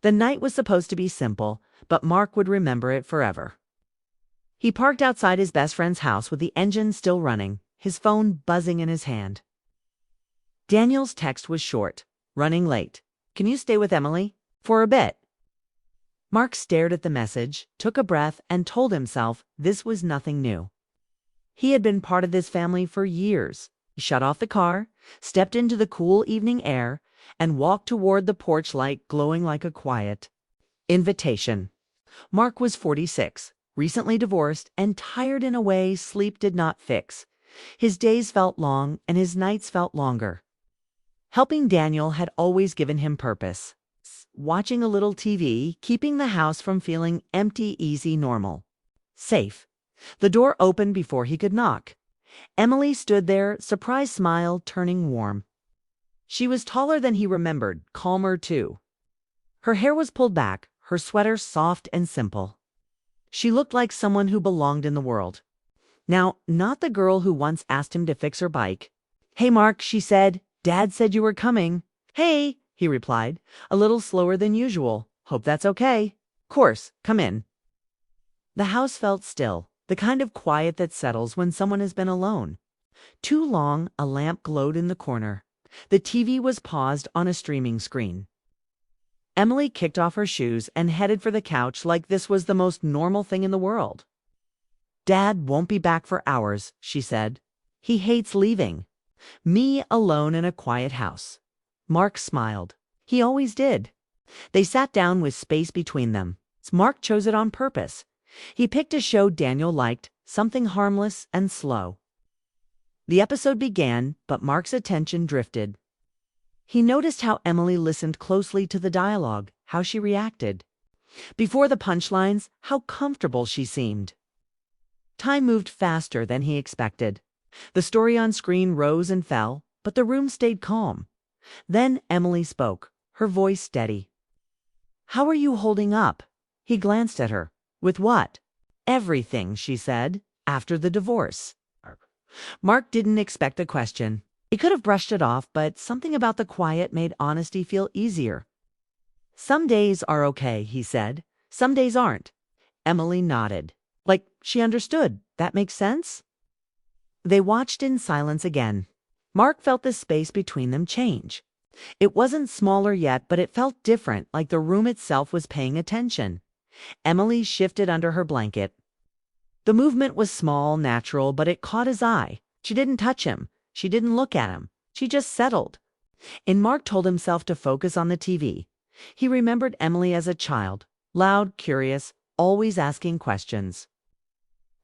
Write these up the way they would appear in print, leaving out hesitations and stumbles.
The night was supposed to be simple, but Mark would remember it forever. He parked outside his best friend's house with the engine still running, his phone buzzing in his hand. Daniel's text was short. Running late. Can you stay with Emily? For a bit. Mark stared at the message, took a breath, and told himself this was nothing new. He had been part of this family for years. He shut off the car, stepped into the cool evening air, and walked toward the porch light glowing like a quiet invitation. Mark was 46, recently divorced, and tired in a way sleep did not fix. His days felt long, and his nights felt longer. Helping Daniel had always given him purpose. Watching a little TV, keeping the house from feeling empty, easy, normal. Safe. The door opened before he could knock. Emily stood there, surprised smile turning warm. She was taller than he remembered, calmer too. Her hair was pulled back, her sweater soft and simple. She looked like someone who belonged in the world. Now, not the girl who once asked him to fix her bike. "Hey, Mark," she said. "Dad said you were coming." "Hey," he replied, a little slower than usual. "Hope that's okay." "Course, come in." The house felt still, the kind of quiet that settles when someone has been alone. Too long, a lamp glowed in the corner. The TV was paused on a streaming screen. Emily kicked off her shoes and headed for the couch like this was the most normal thing in the world. "Dad won't be back for hours," she said. "He hates leaving. Me alone in a quiet house." Mark smiled. He always did. They sat down with space between them. Mark chose it on purpose. He picked a show Daniel liked, something harmless and slow. The episode began, but Mark's attention drifted. He noticed how Emily listened closely to the dialogue, how she reacted. Before the punchlines, how comfortable she seemed. Time moved faster than he expected. The story on screen rose and fell, but the room stayed calm. Then Emily spoke, her voice steady. "How are you holding up?" He glanced at her. "With what?" "Everything," she said, "after the divorce." Mark didn't expect the question. He could have brushed it off, but something about the quiet made honesty feel easier. "Some days are okay," he said. "Some days aren't." Emily nodded. Like she understood. "That makes sense?" They watched in silence again. Mark felt the space between them change. It wasn't smaller yet, but it felt different, like the room itself was paying attention. Emily shifted under her blanket. The movement was small, natural, but it caught his eye. She didn't touch him. She didn't look at him. She just settled. And Mark told himself to focus on the TV. He remembered Emily as a child, loud, curious, always asking questions.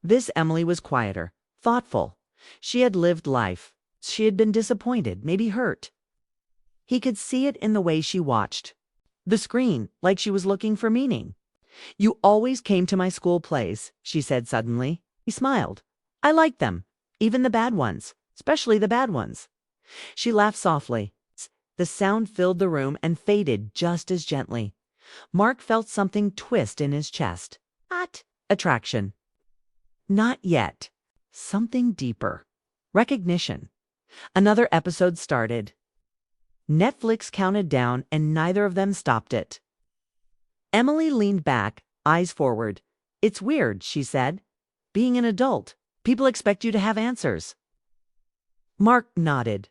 This Emily was quieter, thoughtful. She had lived life. She had been disappointed, maybe hurt. He could see it in the way she watched. The screen, like she was looking for meaning. "You always came to my school plays," she said suddenly. He smiled. "I liked them, even the bad ones, especially the bad ones." She laughed softly. The sound filled the room and faded just as gently. Mark felt something twist in his chest. Not attraction. Not yet. Something deeper. Recognition. Another episode started. Netflix counted down, and neither of them stopped it. Emily leaned back, eyes forward. "It's weird," she said. "Being an adult. People expect you to have answers." Mark nodded.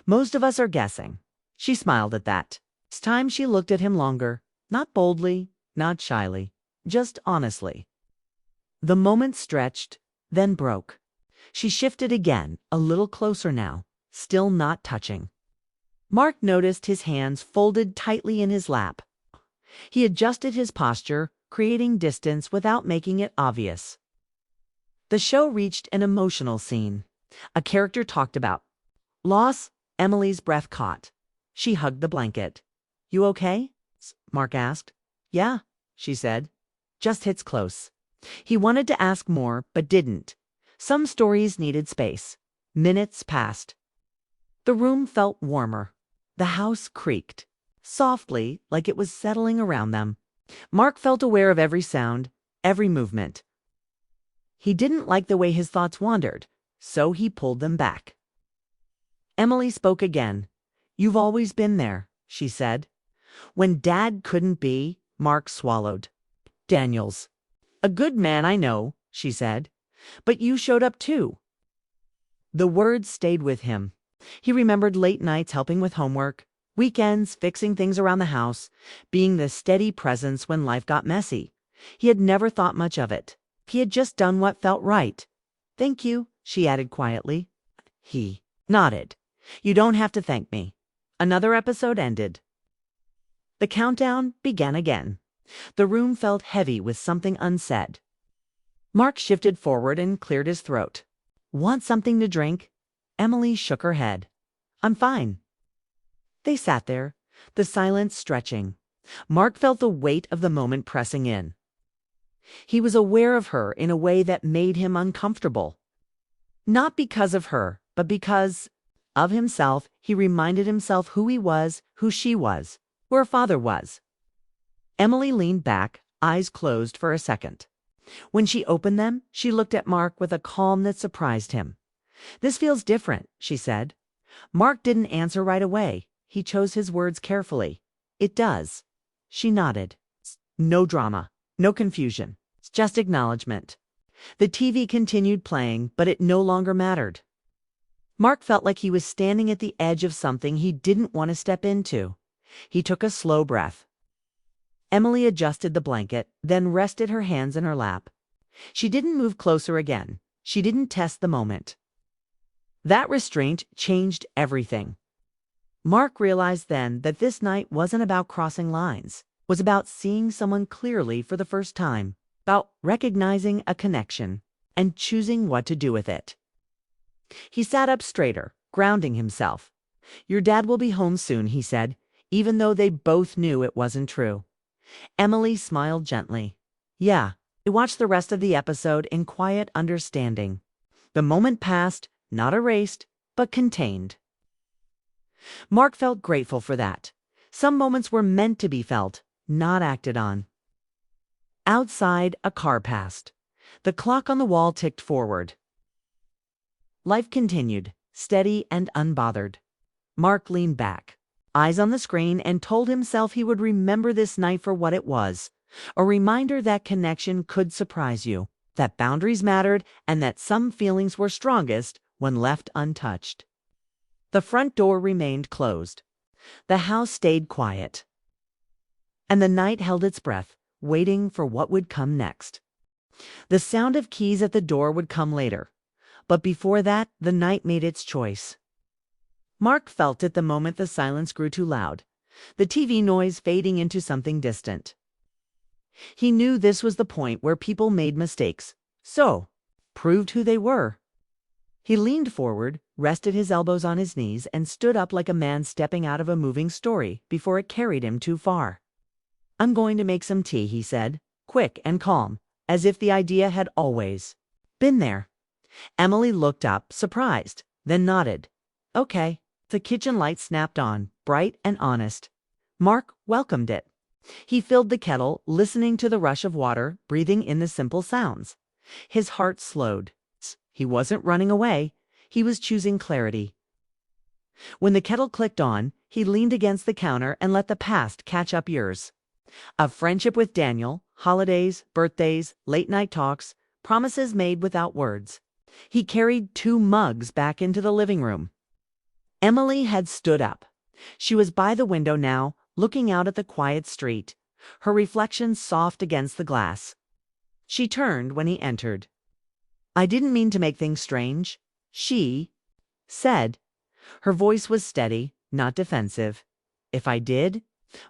"Most of us are guessing." She smiled at that. This time she looked at him longer, not boldly, not shyly, just honestly. The moment stretched, then broke. She shifted again, a little closer now, still not touching. Mark noticed his hands folded tightly in his lap. He adjusted his posture, creating distance without making it obvious. The show reached an emotional scene. A character talked about loss. Emily's breath caught. She hugged the blanket. "You okay?" Mark asked. "Yeah," she said. "Just hits close." He wanted to ask more, but didn't. Some stories needed space. Minutes passed. The room felt warmer. The house creaked. Softly, like it was settling around them. Mark felt aware of every sound, every movement. He didn't like the way his thoughts wandered, so he pulled them back. Emily spoke again. "You've always been there," she said. When Dad couldn't be, Mark swallowed. Daniel's a good man, I know, she said. But you showed up too. The words stayed with him. He remembered late nights helping with homework, weekends fixing things around the house, being the steady presence when life got messy. He had never thought much of it. He had just done what felt right. Thank you, she added quietly. He nodded. You don't have to thank me. Another episode ended. The countdown began again. The room felt heavy with something unsaid. Mark shifted forward and cleared his throat. Want something to drink? Emily shook her head. I'm fine. They sat there, the silence stretching. Mark felt the weight of the moment pressing in. He was aware of her in a way that made him uncomfortable. Not because of her, but because of himself. He reminded himself who he was, who she was, who her father was. Emily leaned back, eyes closed for a second. When she opened them, she looked at Mark with a calm that surprised him. This feels different, she said. Mark didn't answer right away. He chose his words carefully. It does. She nodded. No drama, no confusion, just acknowledgement. The TV continued playing, but it no longer mattered. Mark felt like he was standing at the edge of something he didn't want to step into. He took a slow breath. Emily adjusted the blanket, then rested her hands in her lap. She didn't move closer again. She didn't test the moment. That restraint changed everything. Mark realized then that this night wasn't about crossing lines. It was about seeing someone clearly for the first time, about recognizing a connection and choosing what to do with it. He sat up straighter, grounding himself. Your dad will be home soon, he said, even though they both knew it wasn't true. Emily smiled gently. Yeah, they watched the rest of the episode in quiet understanding. The moment passed, not erased, but contained. Mark felt grateful for that. Some moments were meant to be felt, not acted on. Outside, a car passed. The clock on the wall ticked forward. Life continued, steady and unbothered. Mark leaned back, eyes on the screen, and told himself he would remember this night for what it was. A reminder that connection could surprise you, that boundaries mattered, and that some feelings were strongest when left untouched. The front door remained closed. The house stayed quiet. And the night held its breath, waiting for what would come next. The sound of keys at the door would come later. But before that, the night made its choice. Mark felt it the moment the silence grew too loud, the TV noise fading into something distant. He knew this was the point where people made mistakes, so proved who they were. He leaned forward, rested his elbows on his knees, and stood up like a man stepping out of a moving story before it carried him too far. I'm going to make some tea, he said, quick and calm, as if the idea had always been there. Emily looked up, surprised, then nodded. Okay. The kitchen light snapped on, bright and honest. Mark welcomed it. He filled the kettle, listening to the rush of water, breathing in the simple sounds. His heart slowed. He wasn't running away. He was choosing clarity. When the kettle clicked on, he leaned against the counter and let the past catch up years. A friendship with Daniel, holidays, birthdays, late-night talks, promises made without words. He carried 2 mugs back into the living room. Emily had stood up. She was by the window now, looking out at the quiet street, her reflection soft against the glass. She turned when he entered. I didn't mean to make things strange, she said. Her voice was steady, not defensive. If I did?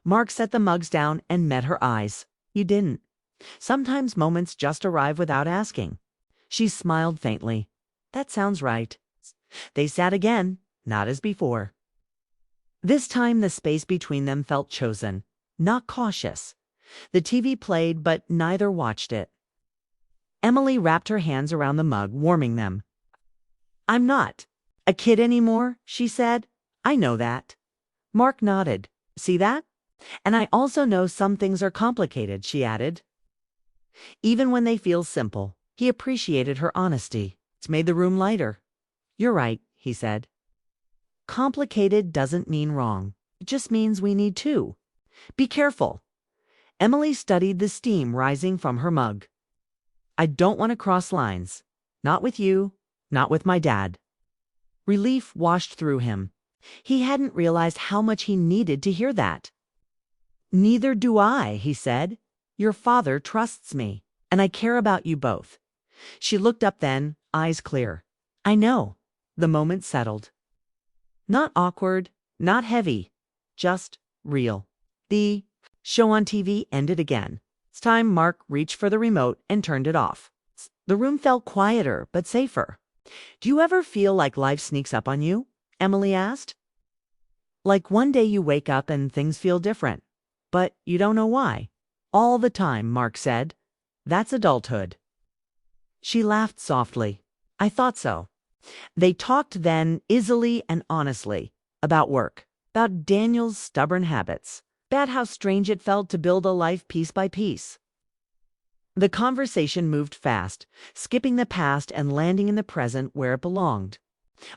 Mark set the mugs down and met her eyes. You didn't. Sometimes moments just arrive without asking. She smiled faintly. That sounds right. They sat again, not as before. This time the space between them felt chosen, not cautious. The TV played, but neither watched it. Emily wrapped her hands around the mug, warming them. I'm not a kid anymore, she said. I know that. Mark nodded. See that? And I also know some things are complicated, she added. Even when they feel simple, he appreciated her honesty. It's made the room lighter. You're right, he said. Complicated doesn't mean wrong. It just means we need to. Be careful. Emily studied the steam rising from her mug. I don't want to cross lines. Not with you, not with my dad. Relief washed through him. He hadn't realized how much he needed to hear that. Neither do I, he said. Your father trusts me, and I care about you both. She looked up then, eyes clear. I know. The moment settled. Not awkward, not heavy, just real. The show on TV ended again. It's time Mark reached for the remote and turned it off. The room felt quieter, but safer. Do you ever feel like life sneaks up on you? Emily asked. Like one day you wake up and things feel different, but you don't know why. All the time, Mark said. That's adulthood. She laughed softly. I thought so. They talked then, easily and honestly, about work, about Daniel's stubborn habits, about how strange it felt to build a life piece by piece. The conversation moved fast, skipping the past and landing in the present where it belonged.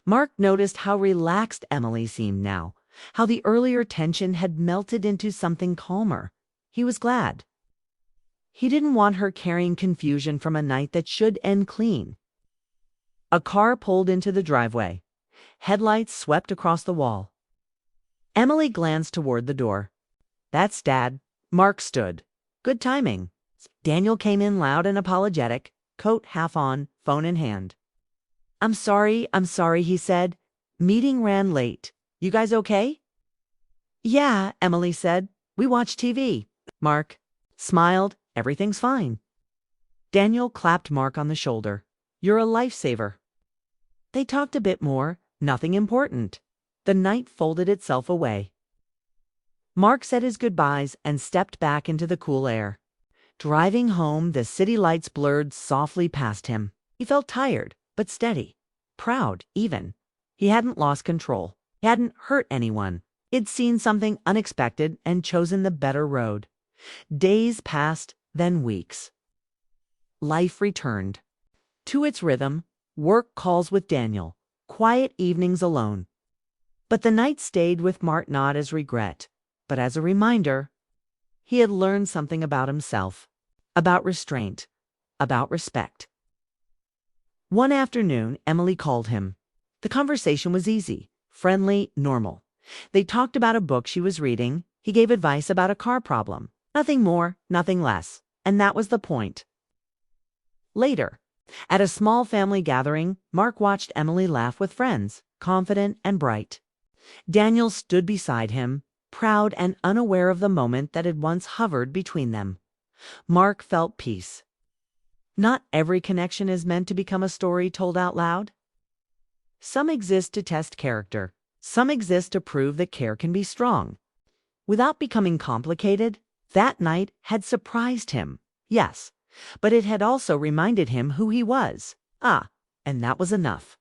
Mark noticed how relaxed Emily seemed now, how the earlier tension had melted into something calmer. He was glad. He didn't want her carrying confusion from a night that should end clean. A car pulled into the driveway. Headlights swept across the wall. Emily glanced toward the door. That's Dad. Mark stood. Good timing. Daniel came in loud and apologetic, coat half on, phone in hand. I'm sorry, he said. Meeting ran late. You guys okay? Yeah, Emily said. We watched TV. Mark smiled. Everything's fine. Daniel clapped Mark on the shoulder. You're a lifesaver. They talked a bit more, nothing important. The night folded itself away. Mark said his goodbyes and stepped back into the cool air. Driving home, the city lights blurred softly past him. He felt tired, but steady. Proud, even. He hadn't lost control. He hadn't hurt anyone. He'd seen something unexpected and chosen the better road. Days passed, then weeks. Life returned. To its rhythm, work calls with Daniel, quiet evenings alone. But the night stayed with Mark not as regret, but as a reminder. He had learned something about himself, about restraint, about respect. One afternoon, Emily called him. The conversation was easy, friendly, normal. They talked about a book she was reading. He gave advice about a car problem. Nothing more, nothing less. And that was the point. Later, at a small family gathering, Mark watched Emily laugh with friends, confident and bright. Daniel stood beside him, proud and unaware of the moment that had once hovered between them. Mark felt peace. Not every connection is meant to become a story told out loud. Some exist to test character. Some exist to prove that care can be strong. Without becoming complicated, that night had surprised him, yes, but it had also reminded him who he was. And that was enough.